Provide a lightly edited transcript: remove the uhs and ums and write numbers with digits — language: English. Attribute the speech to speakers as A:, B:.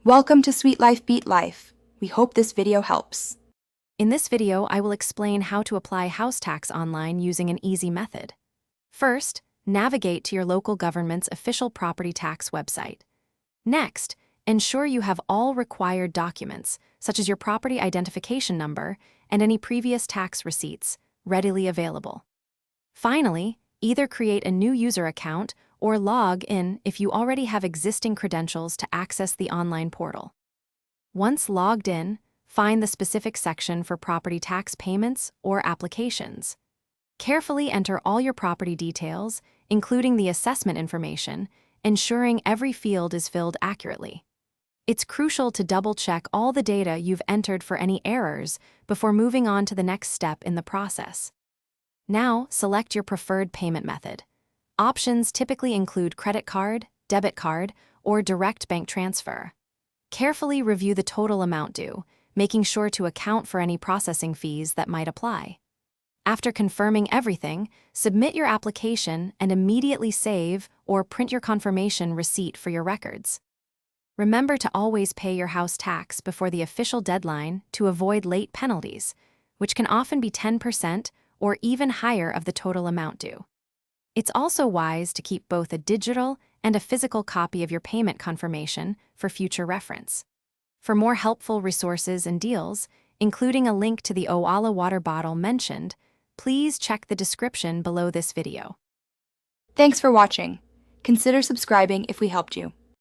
A: Welcome to Sweet Life Beat Life. We hope this video helps.
B: In this video, I will explain how to apply house tax online using an easy method. First, navigate to your local government's official property tax website. Next, ensure you have all required documents, such as your property identification number and any previous tax receipts, readily available. Finally, either create a new user account or log in if you already have existing credentials to access the online portal. Once logged in, find the specific section for property tax payments or applications. Carefully enter all your property details, including the assessment information, ensuring every field is filled accurately. It's crucial to double-check all the data you've entered for any errors before moving on to the next step in the process. Now, select your preferred payment method. Options typically include credit card, debit card, or direct bank transfer. Carefully review the total amount due, making sure to account for any processing fees that might apply. After confirming everything, submit your application and immediately save or print your confirmation receipt for your records. Remember to always pay your house tax before the official deadline to avoid late penalties, which can often be 10% or even higher of the total amount due. It's also wise to keep both a digital and a physical copy of your payment confirmation for future reference. For more helpful resources and deals, including a link to the Owala water bottle mentioned, please check the description below this video.
A: Thanks for watching. Consider subscribing if we helped you.